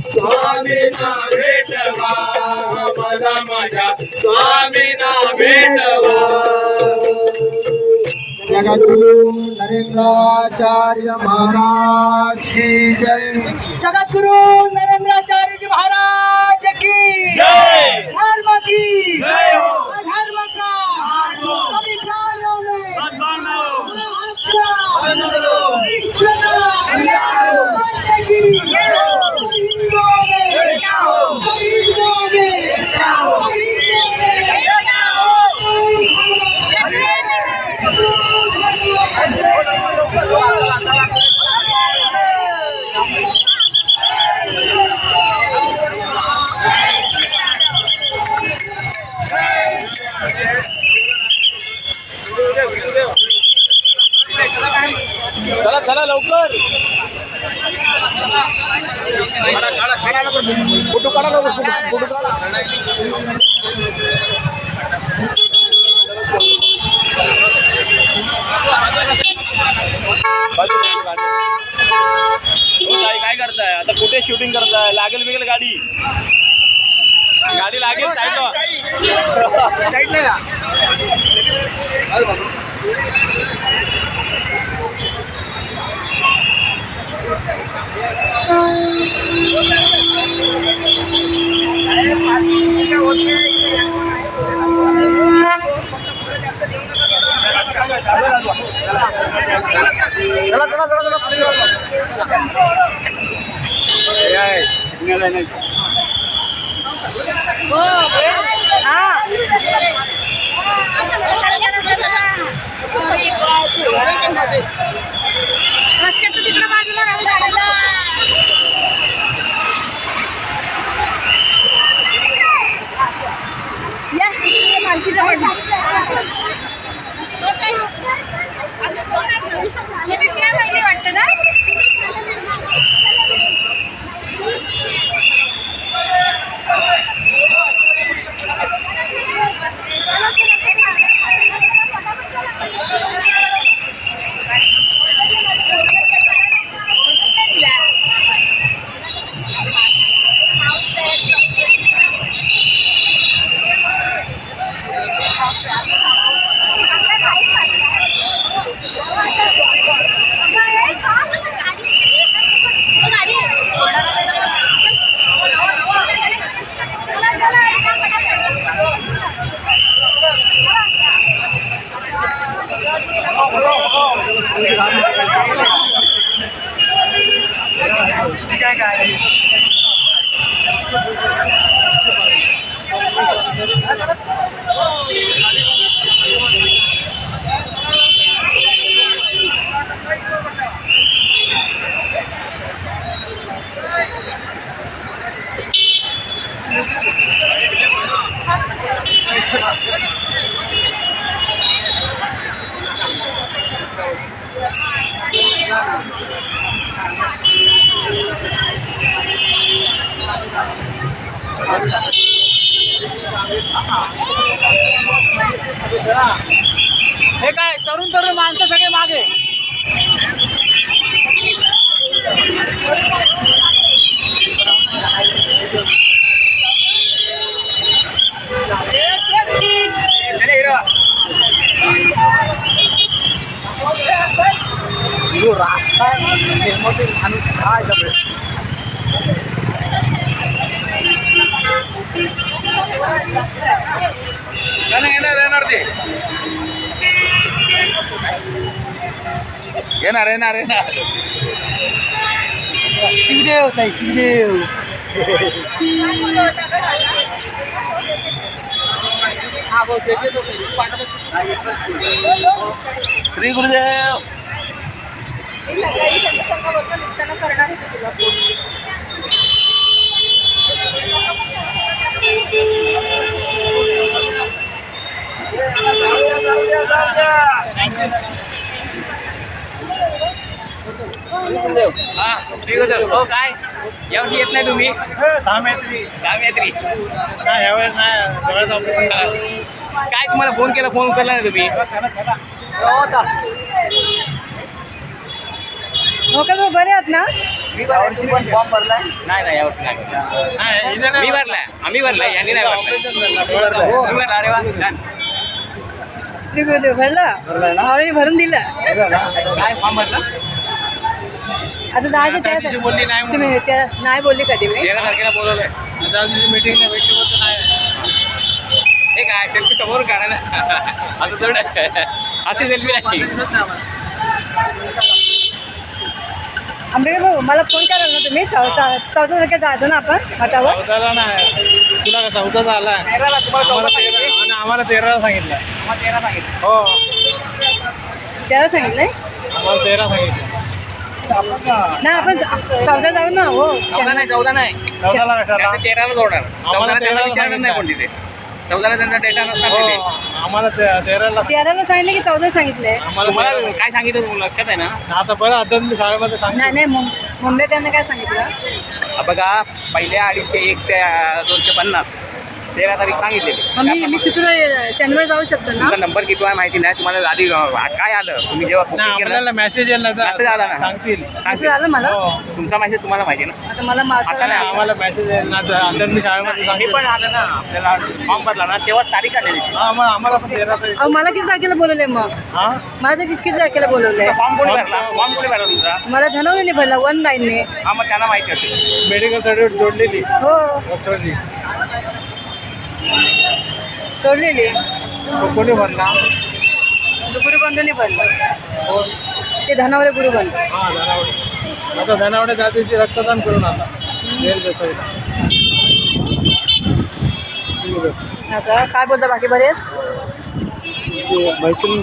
स्वामीना भेटवा मला माझ्या स्वामीना भेटवा। जगद्गुरु नरेंद्राचार्य महाराज की जय। जगद्गुरु नरेंद्राचार्य जी महाराज की जय। धर्म की जय हो। धर्म का सभी प्राणियों में चला चला लवकर फोटो काढा लवकर फोटो काढा। काय करताय आता? कुठे शूटिंग करताय? लागेल बिगेल गाडी गाडी लागेल साईडला साईडला वाटतं ना हे काय तरुण तरुण माणसं सगळे मागे येणार ते येणार शिवदेव ताई शिवदेव श्री गुरुदेव मी सकाळी त्यांच्या संघाबरोबर निघताना करणार होते तुला फोन. हा ठीक आहे. हो काय यावर्षी येत नाही तुम्ही? धाम यात्री काय यावेळेस नाही तुम्हाला फोन केला, फोन उचलला नाही तुम्ही? हो का भाऊ, बरे आहात ना? यावर्षी पण फॉर्म भरलाय. नाही यावर्षी नाही. मी भरलाय, आम्ही भरलाय, यांनी नाही भरलाय. मी भरला. अरे वा छान. श्री गुरुदेव भरलं आवडी भरून दिलं. काय फॉर्म भरला? आता जायचं दिवशी बोलली नाही म्हणून. तुम्ही नाही बोलली कधी मी. 13 तारखेला बोलवलंय. मीटिंग नाही भेटली होतं नाही. हे काय सेल्फी समोर काढा ना. असं थोडं अशी सेल्फी नाही. आंबेकर भाऊ मला फोन कराल ना तुम्ही? 14 तारखेला जायचं ना आपण मठावर. चौदाला नाही, तुला का चौदाचा आला? 13ला तुम्हाला आम्हाला 14 13 आणि आम्हाला 13 सांगितलं. आम्हाला 13 सांगितलं. हो, त्याला सांगितलंय आम्हाला 13 सांगितलं. ना आपण 14 जाऊ ना. हो 14 नाही, 14 नाही. 14ला कशाला? त्यांचं 13ला जोडणार. 14ला त्यांना 13ला विचारणार नाही कोण तिथे. 14ला त्यांचा डेटा नसणार हो, तिथे. आम्हाला 13ला 13ला सांगितलं की 14 सांगितलंय. आम्हाला तुम्हाला काय सांगितलं तुम्हाला लक्षात आहे ना? आता बरं आता मी शाळेमध्ये सांग. नाही मुंबईकरनं काय सांगितलं? हा बघा, पहिल्या 250 1 ते 250 13 तारीख सांगितलेली. मग मी शुक्रवार शनिवार जाऊ शकतो ना? तुमचा नंबर किती आहे माहिती नाही. तुम्हाला आधी काय आलं तुम्ही जेव्हा नाही, booking केलं आपल्याला मेसेज येईल Message आला ना. सांगतील. असं झालं मला. हो, तुमचा मेसेज तुम्हाला माहिती आहे ना? आता मला आता नाही, आम्हाला मेसेज येईल ना आता मी शाळेमध्ये हे सांगतील. पण आलं ना आपल्याला फॉर्म भरला ना तेव्हा तारीख आलेली. हा, मग आम्हाला पण 13 तारीख. अहो मला किती तारखेला बोलवलंय मग? हा, मला तर किती तारखेला बोलवलंय? फॉर्म कोणी भरला? फॉर्म कोणी भरला तुमचा? मला धनवने भरला 19ने. हा, मग त्यांना माहिती असेल. मेडिकल सर्टिफिकेट जोडलेली हो डॉक्टरनी. सोडलेली. कोणी भरला? गुरुबंधूने भरलं. हो. ते धनावले गुरुबंधू. हा, धनावडे. आता धनावडे त्या दिवशी रक्तदान करून आता येईल देसाईला. ठीक आहे. आता काय बोलता बाकी बरे आहेत? मैत्रीण